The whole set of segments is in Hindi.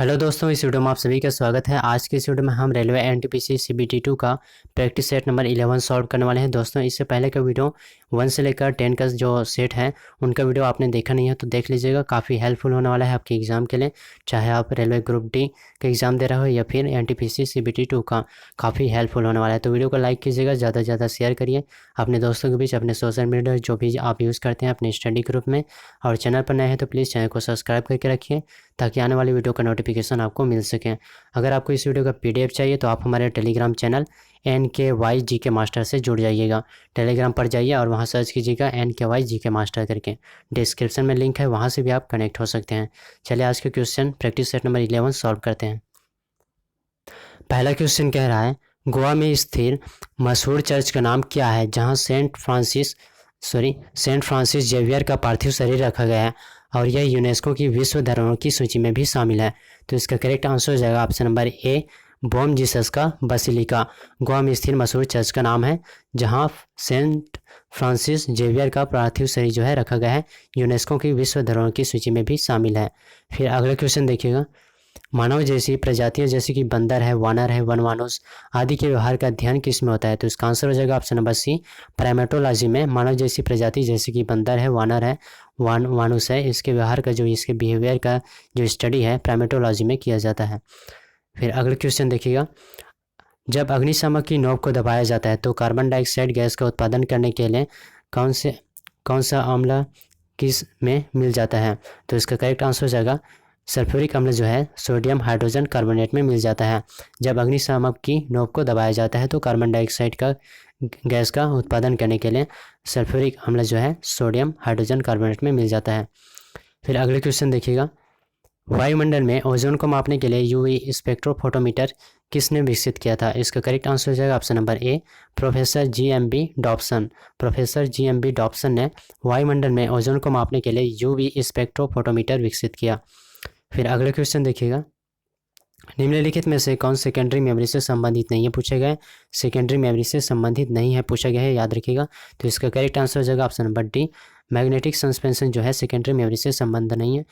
हेलो दोस्तों, इस वीडियो में आप सभी का स्वागत है। आज के इस वीडियो में हम रेलवे एनटीपीसी सीबीटी 2 का प्रैक्टिस सेट नंबर 11 सॉल्व करने वाले हैं। दोस्तों, इससे पहले का वीडियो 1 से लेकर 10 का जो सेट है उनका वीडियो आपने देखा नहीं है तो देख लीजिएगा। काफ़ी हेल्पफुल होने वाला है आपके एग्ज़ाम के लिए, चाहे आप रेलवे ग्रुप डी का एग्ज़ाम दे रहे हो या फिर एनटीपीसी सीबीटी 2 का। काफ़ी हेल्पफुल होने वाला है, तो वीडियो को लाइक कीजिएगा, ज़्यादा से ज़्यादा शेयर करिए अपने दोस्तों के बीच, अपने सोशल मीडिया जो भी आप यूज़ करते हैं अपने स्टडी ग्रुप में। और चैनल पर नए हैं तो प्लीज़ चैनल को सब्सक्राइब करके रखिए ताकि आने वाली वीडियो का नोटिफिकेशन आपको मिल सके। अगर आपको इस वीडियो का पीडीएफ चाहिए तो आप हमारे Telegram channel NKY GK master से जुड़ जाइएगा। टेलीग्राम पर जाइए और वहां सर्च कीजिएगा NKY GK मास्टर करके, डिस्क्रिप्शन में लिंक है, वहां से भी आप कनेक्ट हो सकते हैं। चलिए आज के question practice set number 11 solve करते हैं। पहला क्वेश्चन कह रहा है, गोवा में स्थित मशहूर चर्च का नाम क्या है जहाँ सेंट फ्रांसिस जेवियर का पार्थिव शरीर रखा गया है और यह यूनेस्को की विश्व धरोहरों की सूची में भी शामिल है। तो इसका करेक्ट आंसर हो जाएगा option number A, Bom Jesus का बसिलिका। गोवा में स्थित मशहूर चर्च का नाम है जहां सेंट फ्रांसिस जेवियर का पार्थिव शरीर जो है रखा गया है, यूनेस्को की विश्व धरोहरों की सूची में भी शामिल है। फिर अगला क्वेश्चन देखिएगा, मानव जैसी प्रजातियां जैसे कि बंदर है, वानर है, वनमानुष आदि के व्यवहार का अध्ययन किस में होता है? तो इसका आंसर हो जाएगा ऑप्शन नंबर सी, प्राइमेटोलॉजी में। मानव जैसी प्रजाति जैसे कि बंदर है, वानर है, मानुष है, इसके व्यवहार का इसके बिहेवियर का जो स्टडी है प्राइमेटोलॉजी में किया जाता है। फिर अगला क्वेश्चन देखिएगा, जब अग्निशामक की नोक को दबाया जाता है तो कार्बन डाइऑक्साइड गैस का उत्पादन करने के लिए कौन सा अम्ल किस में मिल जाता है? तो इसका करेक्ट आंसर हो जाएगा सल्फ्यूरिक अम्ल जो है सोडियम हाइड्रोजन कार्बोनेट में मिल जाता है। जब अग्निशामक की नोक को दबाया जाता है तो कार्बन डाइऑक्साइड का गैस का उत्पादन करने के लिए सल्फ्यूरिक अम्ल जो है सोडियम हाइड्रोजन कार्बोनेट में मिल जाता है। फिर अगले क्वेश्चन देखिएगा, वायुमंडल में ओजोन को मापने के लिए यूवी स्पेक्ट्रोफोटोमीटर किसने विकसित किया था? इसका करेक्ट आंसर हो जाएगा option number A, professor GMB Dobson. Professor GMB Dobson ने वायुमंडल में ओजोन को मापने के लिए यूवी स्पेक्ट्रोफोटोमीटर विकसित किया। फिर अगला क्वेश्चन देखिएगा, निम्नलिखित में से कौन सेकेंडरी मेमोरी से संबंधित नहीं है पूछे गए? सेकेंडरी मेमोरी से संबंधित नहीं है पूछा गया है, याद रखिएगा। तो इसका करेक्ट आंसर हो जाएगा option number D, magnetic suspension जो है सेकेंडरी मेमोरी से संबंध नहीं है।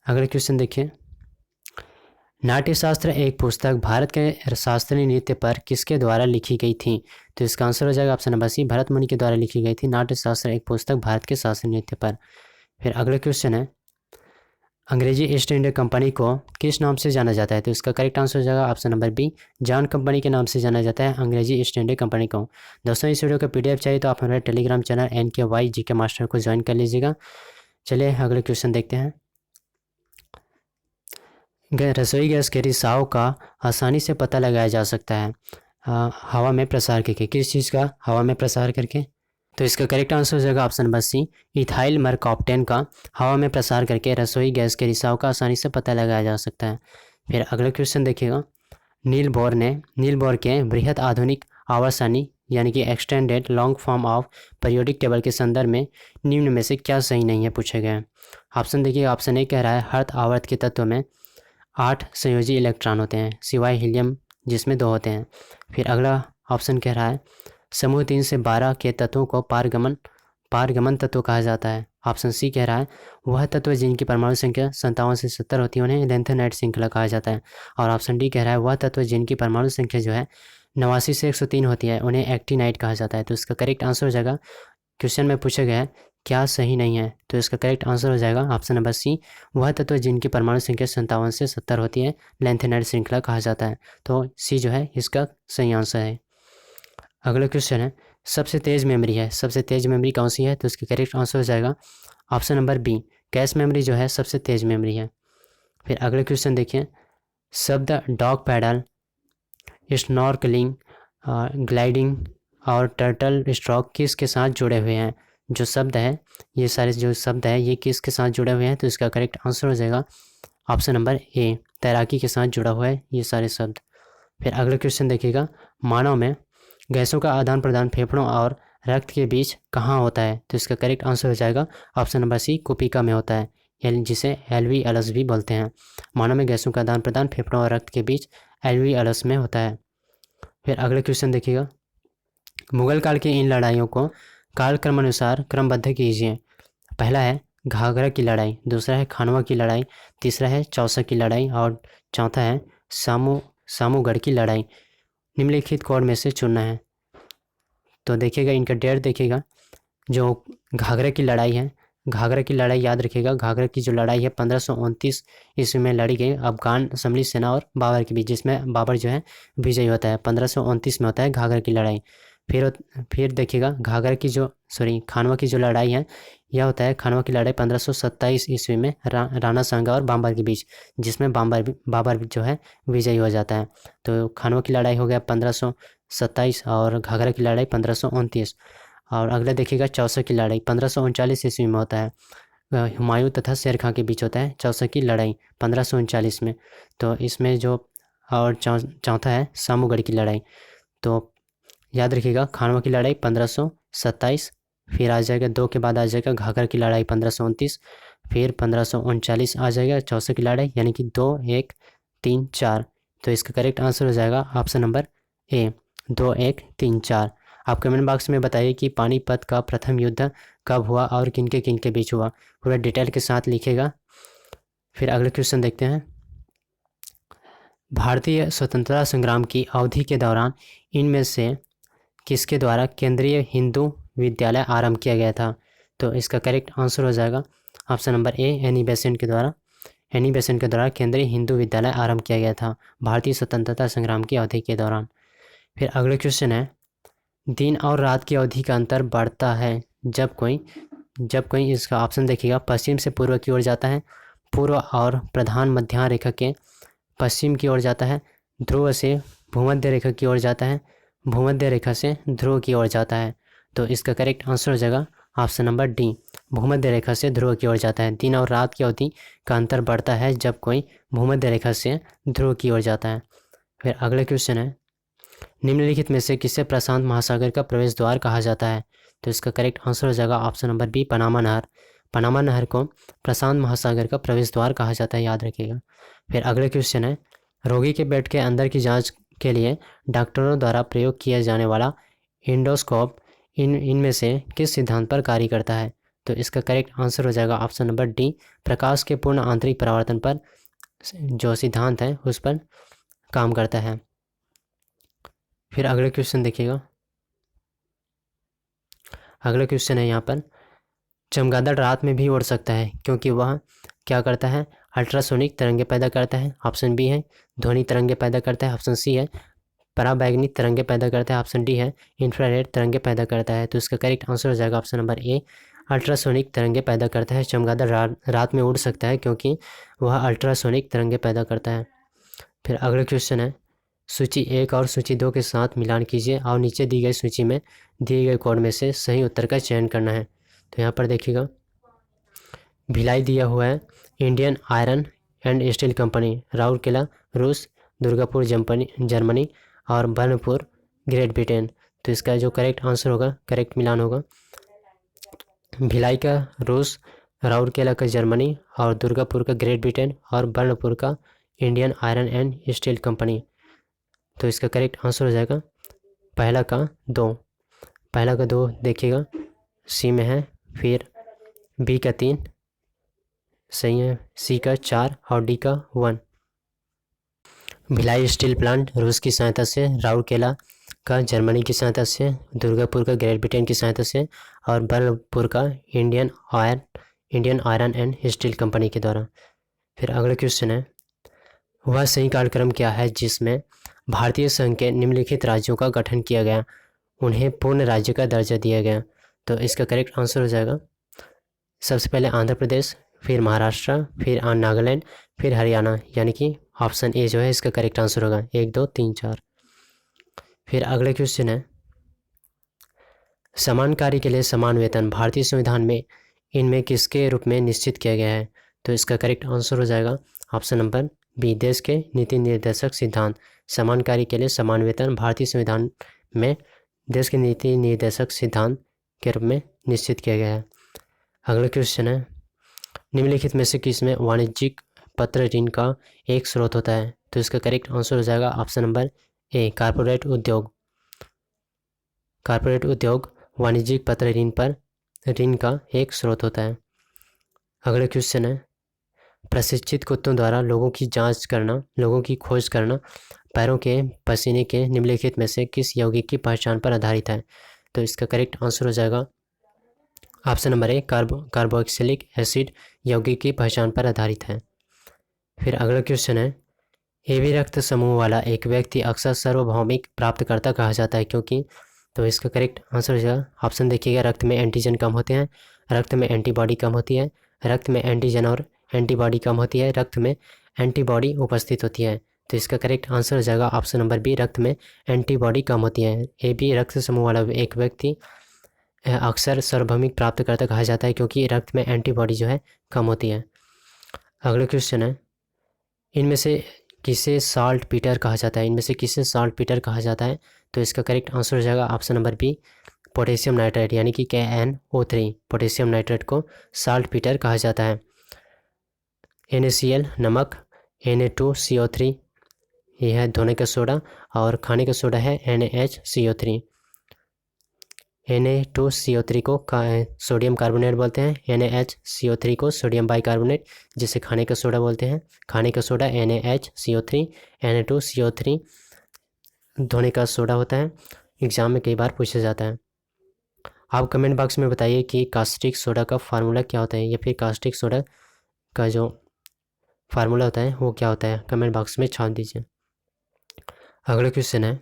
अगला क्वेश्चन देखिए, नाट्यशास्त्र एक पुस्तक भारत के शास्त्रीय नृत्य पर किसके द्वारा लिखी गई थी? तो इसका आंसर हो जाएगा ऑप्शन नंबर सी, भरत मुनि के द्वारा लिखी गई थी नाट्यशास्त्र एक पुस्तक भारत के शास्त्रीय नृत्य पर। फिर अगला क्वेश्चन है, अंग्रेजी ईस्ट इंडिया कंपनी को किस नाम से जाना जाता है? तो इसका करेक्ट आंसर हो जाएगा option number B, John company के नाम से जाना जाता है अंग्रेजी ईस्ट इंडिया कंपनी को। दोस्तों, इस वीडियो का पीडीएफ चाहिए तो आप हमारे Telegram channel NKY GK master को ज्वाइन कर लीजिएगा। चलिए अगले क्वेश्चन देखते हैं, रसोई गैस के रिसाव का आसानी से पता लगाया जा सकता है हवा में प्रसार करके। किस चीज़ का? हवा में प्रसार करके। तो इसका करेक्ट आंसर हो जाएगा ऑप्शन नंबर सी, इथाइल मरकॉप्टेन का हवा में प्रसार करके रसोई गैस के रिसाव का आसानी से पता लगाया जा सकता है। फिर अगला क्वेश्चन देखिएगा, नील बोर के बृहत आधुनिक आवर्सानी यानी कि extended long form of periodic table के संदर्भ में निम्न में से क्या सही नहीं है पूछे गए? ऑप्शन देखिए, ऑप्शन ए कह रहा है हर आवर्त के तत्व में 8 संयोजी इलेक्ट्रॉन होते हैं सिवाय हीलियम जिसमें 2 होते हैं। फिर अगला ऑप्शन कह रहा है समूह 3 से 12 के तत्वों को पारगमन तत्व कहा जाता है। ऑप्शन सी कह रहा है वह तत्व जिनकी परमाणु संख्या 57 से 70 होती है उन्हें लेंथेनाइट श्रृंखला कहा जाता है। और ऑप्शन डी कह रहा है वह तत्व जिनकी परमाणु संख्या जो है 89 से 103 होती है उन्हें एक्टिनाइट कहा जाता है। तो इसका करेक्ट आंसर हो जाएगा, क्वेश्चन में पूछा गया है क्या सही नहीं है, तो इसका करेक्ट आंसर हो जाएगा ऑप्शन नंबर सी, वह तत्व जिनकी परमाणु संख्या 57 से 70 होती है लेंथेनाइट श्रृंखला कहा जाता है। तो सी जो है इसका सही आंसर है। अगला क्वेश्चन है, सबसे तेज़ मेमोरी कौन सी है? तो इसका करेक्ट आंसर हो जाएगा option number B, cache memory जो है सबसे तेज़ मेमोरी है। फिर अगला क्वेश्चन देखिए, शब्द डॉग पैडल, स्नॉर्कलिंग, ग्लाइडिंग और टर्टल स्ट्रोक किसके साथ जुड़े हुए हैं? जो शब्द है ये सारे जो शब्द है ये किसके साथ जुड़े हुए हैं? तो इसका करेक्ट आंसर हो जाएगा ऑप्शन नंबर ए, तैराकी के साथ जुड़ा हुआ है ये सारे शब्द। फिर अगला क्वेश्चन देखिएगा, मानव में गैसों का आदान प्रदान फेफड़ों और रक्त के बीच कहाँ होता है? तो इसका करेक्ट आंसर हो जाएगा ऑप्शन नंबर सी, कुपिका में होता है, जिसे LVLS भी बोलते हैं। मानव में गैसों का आदान प्रदान फेफड़ों और रक्त के बीच LVLS में होता है। फिर अगले क्वेश्चन देखिएगा, मुगल काल की इन लड़ाइयों को कालक्रमानुसार क्रमबद्ध कीजिए। पहला है घाघरा की लड़ाई, दूसरा है खानवा की लड़ाई, तीसरा है चौसा की लड़ाई और चौथा है सामूगढ़ की लड़ाई। निम्नलिखित कौन में से चुनना है। तो देखिएगा इनका डेट देखिएगा। जो घाघरा की लड़ाई है, घाघरा की लड़ाई याद रखिएगा, घाघरा की जो लड़ाई है 1529 ईस्वी में लड़ी गई अफगान असम्बली सेना और बाबर के बीच, जिसमें बाबर जो है विजयी होता है। 1529 में होता है घाघरा की लड़ाई। फिर देखिएगा घाघरा की जो खानवा की जो लड़ाई है, यह होता है खानवा की लड़ाई 1527 ईस्वी में राणा सांगा और बाबर के बीच, जिसमें बाबर जो है विजयी हो जाता है। तो खानवा की लड़ाई हो गया 1527 और घाघरा की लड़ाई 1529। और अगला देखिएगा चौसा की लड़ाई 1539 ईस्वी में होता है। हुमायूं तथा शेर खां के बीच होता है चौसा की लड़ाई 1539 में। तो इसमें जो और चौथा है सामूगढ़ की लड़ाई। तो याद रखिएगा खानवा की लड़ाई 1527, फिर आ जाएगा 2 के बाद आ जाएगा घाघरा की लड़ाई 1529, फिर 1539 आ जाएगा चौसा की लड़ाई, यानी कि 2, 1, 3, 4। तो इसका करेक्ट आंसर हो जाएगा ऑप्शन नंबर ए, 2, 1, 3, 4। आप कमेंट बॉक्स में बताइए कि पानीपत का प्रथम युद्ध कब हुआ और किनके किनके बीच हुआ, पूरा डिटेल के साथ लिखेगा। फिर अगले क्वेश्चन देखते हैं। भारतीय स्वतंत्रता संग्राम की अवधि के दौरान इनमें से किसके द्वारा केंद्रीय हिंदू विद्यालय आरंभ किया गया था। तो इसका करेक्ट आंसर हो जाएगा option number A, Annie Besant के द्वारा केंद्रीय हिंदू विद्यालय आरंभ किया गया था भारतीय स्वतंत्रता संग्राम की अवधि के दौरान। फिर अगले क्वेश्चन है, दिन और रात की अवधि का अंतर बढ़ता है जब कोई इसका ऑप्शन देखिएगा पश्चिम से पूर्व की ओर जाता है, पूर्व और प्रधान मध्य रेखा के पश्चिम की ओर जाता है, ध्रुव से भूमध्य रेखा की ओर जाता है, भूमध्य रेखा से ध्रुव की ओर जाता है। तो इसका करेक्ट आंसर हो जाएगा ऑप्शन नंबर डी, भूमध्य रेखा से ध्रुव की ओर जाता है। दिन और रात की अवधि का अंतर बढ़ता है जब कोई भूमध्य रेखा से ध्रुव की ओर जाता है। फिर अगला क्वेश्चन है, निम्नलिखित में से किसे प्रशांत महासागर का प्रवेश द्वार कहा जाता है। तो इसका करेक्ट आंसर हो जाएगा ऑप्शन नंबर बी, पनामा नहर। पनामा नहर को प्रशांत महासागर का प्रवेश द्वार कहा जाता है, याद रखिएगा। फिर अगले क्वेश्चन है, रोगी के पेट के अंदर की जांच के लिए डॉक्टरों द्वारा प्रयोग किया जाने वाला एंडोस्कोप इनमें से किस सिद्धांत पर कार्य करता है। तो इसका करेक्ट आंसर हो जाएगा ऑप्शन नंबर डी, प्रकाश के पूर्ण आंतरिक परावर्तन पर जो सिद्धांत है उस पर काम करता है। फिर अगले क्वेश्चन देखिएगा। अगला क्वेश्चन है यहाँ पर, चमगादड़ रात में भी उड़ सकता है क्योंकि वह क्या करता है, अल्ट्रासोनिक तरंगे पैदा करता है, ऑप्शन बी है ध्वनि तरंगे पैदा करता है, ऑप्शन सी है पराबैंगनी तरंगे पैदा करता है, ऑप्शन डी है इंफ्रारेड तरंगे पैदा करता है। तो इसका करेक्ट आंसर हो जाएगा ऑप्शन नंबर ए, अल्ट्रासोनिक तरंगे पैदा करता है। चमगादड़ रात में उड़ सकता है क्योंकि वह अल्ट्रासोनिक तरंगे पैदा करता है। फिर अगला क्वेश्चन है, सूची 1 और सूची 2 के साथ मिलान कीजिए और नीचे दी गई सूची में दिए गए कोड में से सही उत्तर का चयन करना है। तो यहाँ पर देखिएगा भिलाई दिया हुआ है Indian iron and steel company, Rourkela रूस, दुर्गापुर जर्मनी और बर्नपुर ग्रेट ब्रिटेन। तो इसका जो करेक्ट आंसर होगा, करेक्ट मिलान होगा भिलाई का रूस, राउरकेला का जर्मनी और दुर्गापुर का ग्रेट ब्रिटेन और बर्नपुर का Indian iron and steel company. तो इसका करेक्ट आंसर हो जाएगा पहला का 2 देखिएगा सी में है, फिर बी का 3 सही है, सी का 4 और डी का 1। भिलाई स्टील प्लांट रूस की सहायता से, राउरकेला का जर्मनी की सहायता से, दुर्गापुर का ग्रेट ब्रिटेन की सहायता से और बर्नपुर का Indian iron and steel company के द्वारा। फिर अगला क्वेश्चन है, वह सही कार्यक्रम क्या है जिसमें भारतीय संघ के निम्नलिखित राज्यों का गठन किया गया, उन्हें पूर्ण राज्य का दर्जा दिया गया। तो इसका करेक्ट आंसर हो जाएगा सबसे पहले आंध्र प्रदेश, फिर महाराष्ट्र, फिर नागालैंड, फिर हरियाणा, यानी कि ऑप्शन ए जो है इसका करेक्ट आंसर होगा 1, 2, 3, 4। फिर अगले क्वेश्चन है, समान कार्य के लिए समान वेतन भारतीय संविधान में इनमें किसके रूप में निश्चित किया गया है। तो इसका करेक्ट आंसर हो जाएगा ऑप्शन नंबर बी, देश के नीति निर्देशक सिद्धांत। समान कार्य के लिए समान वेतन भारतीय संविधान में देश के नीति निर्देशक सिद्धांत के रूप में निश्चित किया गया है। अगला क्वेश्चन है, निम्नलिखित में से किसमें वाणिज्यिक पत्र ऋण का एक स्रोत होता है। तो इसका करेक्ट आंसर हो जाएगा ऑप्शन नंबर ए, कारपोरेट उद्योग वाणिज्यिक पत्र ऋण का एक स्रोत होता है। अगला क्वेश्चन है, प्रशिक्षित कुत्तों द्वारा लोगों की जांच करना, लोगों की खोज करना पैरों के पसीने के निम्नलिखित में से किस यौगिक की पहचान पर आधारित है? तो इसका करेक्ट आंसर हो जाएगा option number A, carboxylic acid यौगिक की पहचान पर आधारित है। फिर अगला क्वेश्चन है, AB रक्त समूह वाला एक व्यक्ति अक्सर सार्वभौमिक प्राप्तकर्ता कहा जाता है क्योंकि? तो इसका करेक्ट आंसर हो जाएगा, ऑप्शन देखिएगा, रक्त में एंटीजन कम होते हैं, रक्त में एंटीबॉडी कम होती है, रक्त में एंटीजन और एंटीबॉडी कम होती है, रक्त में एंटीबॉडी उपस्थित होती है। तो इसका करेक्ट आंसर हो जाएगा ऑप्शन नंबर बी, रक्त में एंटीबॉडी कम होती है। AB रक्त समूह वाला एक व्यक्ति अक्सर सार्वभौमिक प्राप्तकर्ता कहा जाता है क्योंकि रक्त में एंटीबॉडी जो है कम होती है। अगला क्वेश्चन है, इनमें से किसे साल्ट पीटर कहा जाता है? इनमें से किसे साल्ट पीटर कहा जाता है? तो इसका करेक्ट आंसर हो जाएगा option number B, potassium nitrate यानी कि KNO3, पोटेशियम नाइट्रेट को साल्ट पीटर कहा जाता है। NaCl नमक, Na2CO3 यह है धोने का सोडा, और खाने का सोडा है NaHCO3। Na2CO3 को सोडियम कार्बोनेट बोलते हैं, NaHCO3 को सोडियम बाइकार्बोनेट जिसे खाने का सोडा बोलते हैं। खाने का सोडा NaHCO3, Na2CO3 धोने का सोडा होता है। एग्जाम में कई बार पूछा जाता है। आप कमेंट बॉक्स में बताइए कि कास्टिक सोडा का फार्मूला क्या होता है, या फिर कास्टिक सोडा का जो फार्मूला होता है वो क्या होता है, कमेंट बॉक्स में छाप दीजिए। अगला क्वेश्चन है,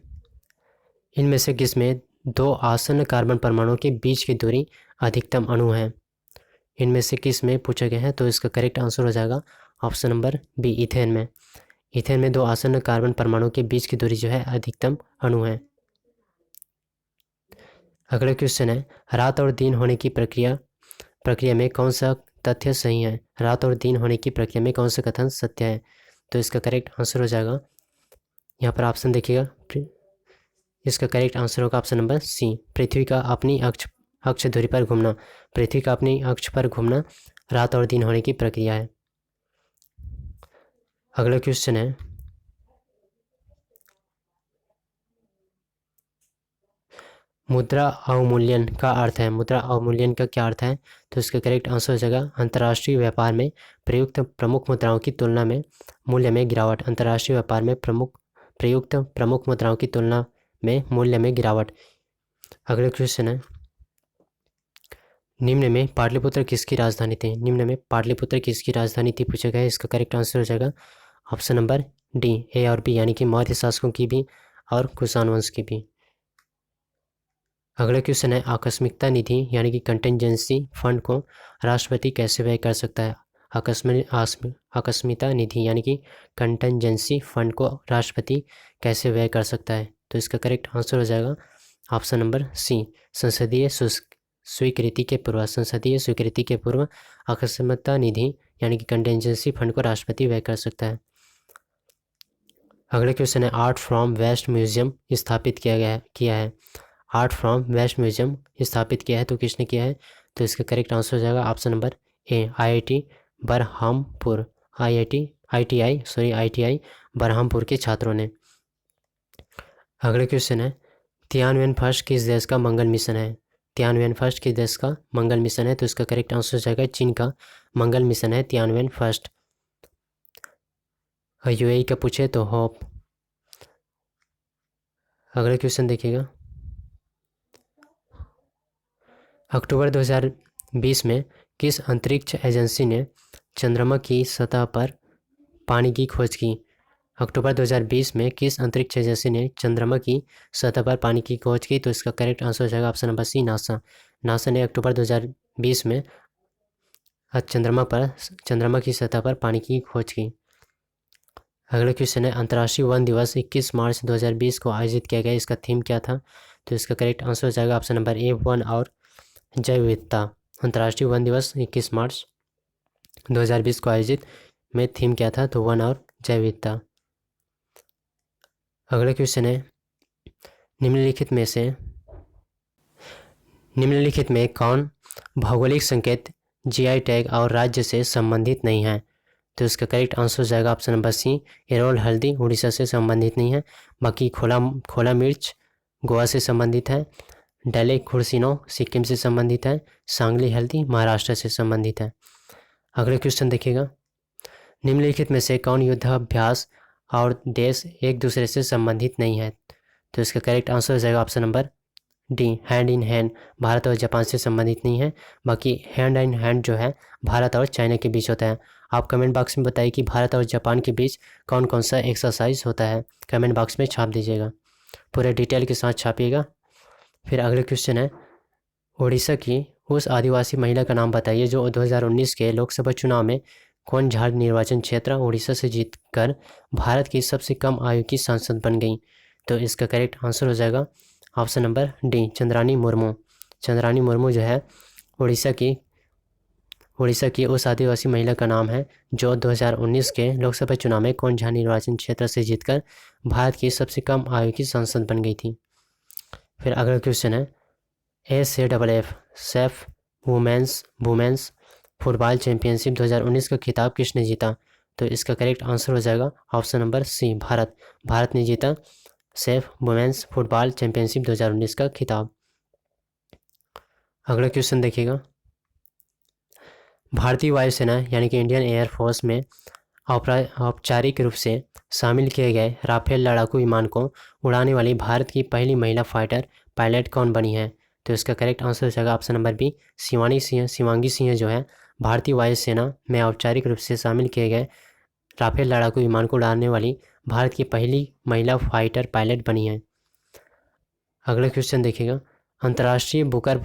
इनमें से किसमें दो आसन्न कार्बन परमाणुओं के बीच की दूरी अधिकतम अणु है? इनमें से किस में पूछा गया है? तो इसका करेक्ट आंसर हो जाएगा ऑप्शन नंबर बी, इथेन में। इथेन में दो आसन्न कार्बन परमाणुओं के बीच की दूरी जो है अधिकतम अणु है। अगला क्वेश्चन है, रात और दिन होने की प्रक्रिया में कौन सा तथ्य सही है? रात और दिन होने की प्रक्रिया में कौन सा कथन सत्य है? तो इसका करेक्ट आंसर हो जाएगा, यहाँ पर ऑप्शन देखिएगा, इसका करेक्ट आंसर होगा ऑप्शन नंबर सी, पृथ्वी का अपनी अक्ष धुरी पर घूमना। पृथ्वी का अपनी अक्ष पर घूमना रात और दिन होने की प्रक्रिया है। अगला क्वेश्चन है, मुद्रा अवमूल्यन का अर्थ है। मुद्रा अवमूल्यन का क्या अर्थ है? तो इसका करेक्ट आंसर हो जाएगा, अंतर्राष्ट्रीय व्यापार में प्रयुक्त प्रमुख मुद्राओं की तुलना में मूल्य में गिरावट। अंतर्राष्ट्रीय व्यापार में प्रयुक्त प्रमुख मुद्राओं की तुलना में मूल्य में गिरावट। अगला क्वेश्चन है, निम्न में पाटलिपुत्र किसकी राजधानी थी? निम्न में पाटलिपुत्र किसकी राजधानी थी पूछा गया है। इसका करेक्ट आंसर हो जाएगा ऑप्शन नंबर डी, ए और बी, यानी कि मौर्य शासकों की भी और कुषाण वंश की भी। अगला क्वेश्चन है, आकस्मिकता निधि यानी कि कंटिजेंसी फंड को राष्ट्रपति कैसे व्यय कर सकता है? आकस्मिकता निधि यानी कि कंटिजेंसी फंड को राष्ट्रपति कैसे व्यय कर सकता है? तो इसका करेक्ट आंसर हो जाएगा ऑप्शन नंबर सी, संसदीय स्वीकृति के पूर्व। संसदीय स्वीकृति के पूर्व आकस्मिकता निधि यानी कि कंटिजेंसी फंड को राष्ट्रपति व्यय कर सकता है। अगला क्वेश्चन है, आर्ट फ्रॉम वेस्ट म्यूजियम स्थापित किया है। आर्ट फ्रॉम वेस्ट म्यूजियम स्थापित किया है तो किसने किया है? तो इसका करेक्ट आंसर हो जाएगा option number A, IIT Berhampur, IITI Berhampur के छात्रों ने। अगला क्वेश्चन है, तियानवेन फर्स्ट किस देश का मंगल मिशन है? तियानवेन फर्स्ट किस देश का मंगल मिशन है? तो इसका करेक्ट आंसर हो जाएगा चीन का मंगल मिशन है तियानवेन फर्स्ट। UAE का पूछे तो होप। अगला क्वेश्चन देखिएगा, अक्टूबर 2020 में किस अंतरिक्ष एजेंसी ने चंद्रमा की सतह पर पानी की खोज की? अक्टूबर 2020 में किस अंतरिक्ष एजेंसी ने चंद्रमा की सतह पर पानी की खोज की? तो इसका करेक्ट आंसर हो जाएगा option number C, NASA. NASA ने अक्टूबर 2020 में चंद्रमा की सतह पर पानी की खोज की। अगला क्वेश्चन है, अंतर्राष्ट्रीय वन दिवस 21 मार्च 2020 को आयोजित किया गया, इसका थीम क्या था? तो इसका करेक्ट आंसर हो जाएगा ऑप्शन नंबर ए, वन और जैव विविधता। अंतर्राष्ट्रीय वन दिवस 21 मार्च 2020 को आयोजित में थीम क्या था? तो वन और जैव विविधता। अगला क्वेश्चन है, निम्नलिखित में कौन भौगोलिक संकेत GI टैग और राज्य से संबंधित नहीं है? तो इसका करेक्ट आंसर हो जाएगा ऑप्शन नंबर सी, एरोल हल्दी उड़ीसा से संबंधित नहीं है। बाकी खोला मिर्च गोवा से संबंधित है, डेले खुर्सिनो सिक्किम से संबंधित है, सांगली हल्दी महाराष्ट्र से संबंधित है। अगले क्वेश्चन देखिएगा, निम्नलिखित में से कौन युद्धाभ्यास और देश एक दूसरे से संबंधित नहीं है? तो इसका करेक्ट आंसर हो जाएगा option number D, hand in hand. Bharat और जापान से संबंधित नहीं है, बाकी हैंड इन हैंड जो है भारत और चाइना के बीच होता है। आप कमेंट बॉक्स में बताइए कि भारत और जापान के बीच कौन कौन सा एक्सरसाइज होता है, कमेंट बॉक्स में छाप दीजिएगा, पूरे डिटेल के साथ छापिएगा। फिर अगले क्वेश्चन है, उड़ीसा की उस आदिवासी महिला का नाम बताइए जो 2019 के लोकसभा चुनाव में कोनझाड़ निर्वाचन क्षेत्र उड़ीसा से जीतकर भारत की सबसे कम आयु की सांसद बन गई। तो इसका करेक्ट आंसर हो जाएगा option number D, Chandrani Murmu. Chandrani Murmu जो है उड़ीसा की उस आदिवासी महिला का नाम है जो 2019 के लोकसभा चुनाव में कोनझाड़ निर्वाचन क्षेत्र से जीतकर भारत की सबसे कम आयु की सांसद बन गई थी। फिर अगला क्वेश्चन है, AFF SAFF women's football championship 2019 का खिताब किसने जीता? तो इसका करेक्ट आंसर हो जाएगा ऑप्शन नंबर सी, भारत ने जीता सेफ वुमेन्स फुटबॉल चैंपियनशिप 2019 का खिताब। अगला क्वेश्चन देखिएगा, भारतीय वायुसेना यानी कि इंडियन एयरफोर्स में औपचारिक रूप से शामिल किए गए राफेल लड़ाकू विमान को उड़ाने वाली भारत की पहली महिला फाइटर पायलट कौन बनी है? तो इसका करेक्ट आंसर हो जाएगा option number B, Shivangi Singh जो है भारतीय वायुसेना में औपचारिक रूप से शामिल किए गए राफेल लड़ाकू विमान को उड़ाने वाली भारत की पहली महिला फाइटर पायलट बनी है। अगला क्वेश्चन देखिएगा, अंतर्राष्ट्रीय बुकर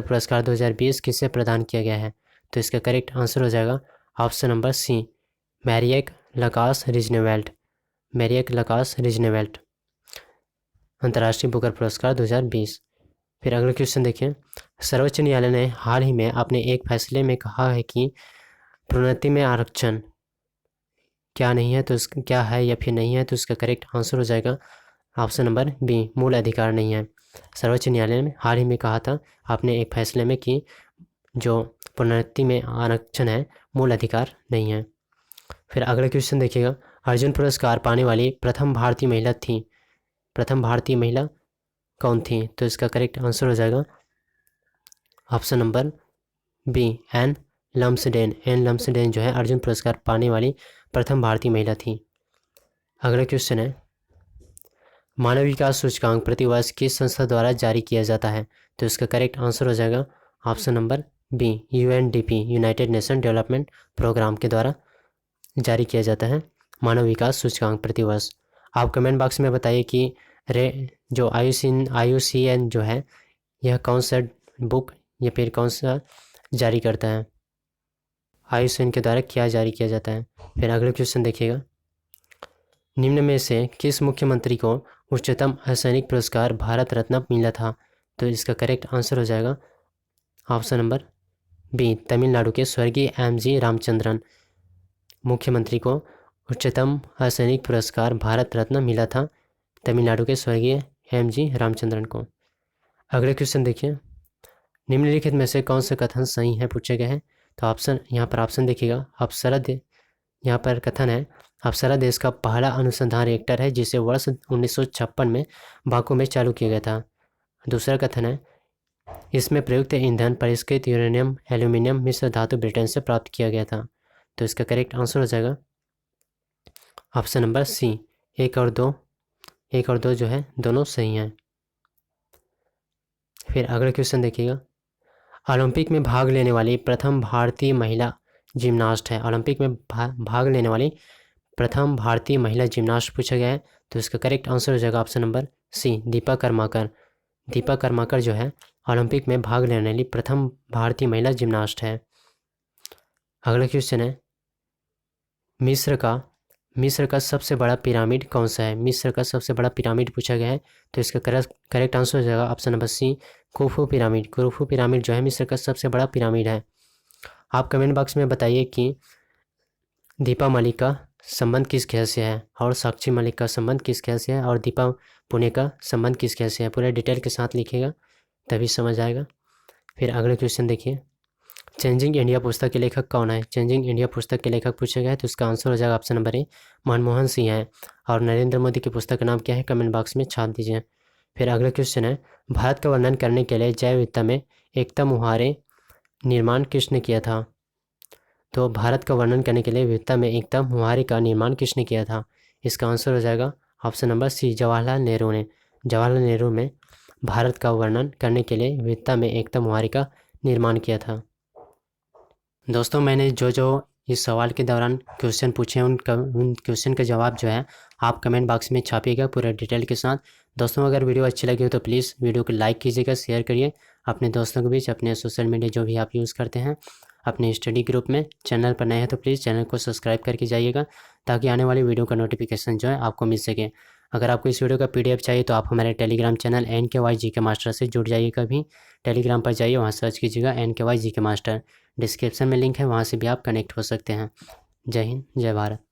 पुरस्कार 2020 किसे प्रदान किया गया है? तो इसका करेक्ट आंसर हो जाएगा ऑप्शन नंबर सी, मैरियक लकास रिजनेवेल्ट अंतर्राष्ट्रीय बुकर पुरस्कार 2020। फिर अगला क्वेश्चन देखिए, सर्वोच्च न्यायालय ने हाल ही में अपने एक फैसले में कहा है कि प्रोन्नति में आरक्षण क्या नहीं है, तो क्या है या फिर नहीं है? तो इसका करेक्ट आंसर हो जाएगा ऑप्शन नंबर बी, मूल अधिकार नहीं है। सर्वोच्च न्यायालय ने हाल ही में कहा था अपने एक फैसले में कि जो प्रोन्नति में आरक्षण है मूल अधिकार नहीं है। फिर अगला क्वेश्चन देखिएगा, अर्जुन पुरस्कार पाने वाली प्रथम भारतीय महिला कौन थी? तो इसका करेक्ट आंसर हो जाएगा option number B, Ann Lumsden जो है अर्जुन पुरस्कार पाने वाली प्रथम भारतीय महिला थी। अगला क्वेश्चन है, मानव विकास सूचकांक प्रतिवर्ष किस संस्था द्वारा जारी किया जाता है? तो इसका करेक्ट आंसर हो जाएगा option number B, UNDP United Nation Development Programme के द्वारा जारी किया जाता है मानव विकास सूचकांक प्रतिवर्ष। आप कमेंट बॉक्स में बताइए कि जो IUCN जो है यह कौन सा बुक या फिर कौन सा जारी करता है, IUCN के द्वारा क्या जारी किया जाता है। फिर अगले क्वेश्चन देखिएगा, निम्न में से किस मुख्यमंत्री को उच्चतम असैनिक पुरस्कार भारत रत्न मिला था? तो इसका करेक्ट आंसर हो जाएगा ऑप्शन नंबर बी, तमिलनाडु के स्वर्गीय MG रामचंद्रन। मुख्यमंत्री को उच्चतम असैनिक पुरस्कार भारत रत्न मिला था तमिलनाडु के स्वर्गीय MG रामचंद्रन को। अगले क्वेश्चन देखिए, निम्नलिखित में से कौन से कथन सही है पूछे गए हैं? तो यहाँ पर ऑप्शन देखिएगा, यहाँ पर कथन है, अप्सरा देश का पहला अनुसंधान रिएक्टर है जिसे वर्ष 1956 में बाकू में चालू किया गया था। दूसरा कथन है, इसमें प्रयुक्त ईंधन परिष्कृत यूरेनियम एल्यूमिनियम मिश्र धातु ब्रिटेन से प्राप्त किया गया था। तो इसका करेक्ट आंसर हो जाएगा ऑप्शन नंबर सी, एक और दो जो है दोनों सही हैं। फिर अगला क्वेश्चन देखिएगा, ओलंपिक में भाग लेने वाली प्रथम भारतीय महिला जिम्नास्ट है। ओलंपिक में भाग लेने वाली प्रथम भारतीय महिला जिम्नास्ट पूछा गया है। तो इसका करेक्ट आंसर हो जाएगा option number C, Dipa Karmakar जो है ओलंपिक में भाग लेने वाली प्रथम भारतीय महिला जिम्नास्ट है। अगला क्वेश्चन है, मिस्र का सबसे बड़ा पिरामिड कौन सा है? मिस्र का सबसे बड़ा पिरामिड पूछा गया है। तो इसका करेक्ट आंसर हो जाएगा option number C, Khufu pyramid जो है मिस्र का सबसे बड़ा पिरामिड है। आप कमेंट बॉक्स में बताइए कि दीपा मलिक का संबंध किस खेल से है और साक्षी मलिक का संबंध किस खेल से है और दीपा पुणे का संबंध किस खेल से है। पूरे डिटेल के साथ लिखिएगा तभी समझ आएगा। फिर अगले क्वेश्चन देखिए, चेंजिंग इंडिया पुस्तक के लेखक कौन है? चेंजिंग इंडिया पुस्तक के लेखक पूछा गया है। तो इसका आंसर हो जाएगा option number A, Manmohan Singh है। और नरेंद्र मोदी की पुस्तक का नाम क्या है? कमेंट बॉक्स में छाप दीजिए। फिर अगला क्वेश्चन है, भारत का वर्णन करने के लिए जैव विविधता में एकता मुहावरे निर्माण किसने किया था? तो भारत का वर्णन करने के लिए विविधता में एकता मुहावरे का निर्माण किसने किया था? इसका आंसर हो जाएगा option number C, Jawaharlal Nehru ने। जवाहरलाल नेहरू में भारत का वर्णन करने के लिए विविधता में एकता मुहावरे का निर्माण किया था। दोस्तों, मैंने जो इस सवाल के दौरान क्वेश्चन पूछे हैं उन क्वेश्चन का जवाब जो है आप कमेंट बॉक्स में छापिएगा पूरा डिटेल के साथ। दोस्तों, अगर वीडियो अच्छी लगी हो तो प्लीज़ वीडियो को लाइक कीजिएगा, शेयर करिए अपने दोस्तों के बीच, अपने सोशल मीडिया जो भी आप यूज़ करते हैं, अपने स्टडी ग्रुप में। चैनल पर नए हैं तो प्लीज़ चैनल को सब्सक्राइब करके जाइएगा ताकि आने वाली वीडियो का नोटिफिकेशन जो है आपको मिल सके। अगर आपको इस वीडियो का PDF चाहिए तो आप हमारे Telegram channel NKY GK master से जुड़ जाइएगा। भी टेलीग्राम पर जाइए, वहाँ सर्च कीजिएगा NKY GK मास्टर, डिस्क्रिप्शन में लिंक है, वहाँ से भी आप कनेक्ट हो सकते हैं। जय हिंद, जय भारत।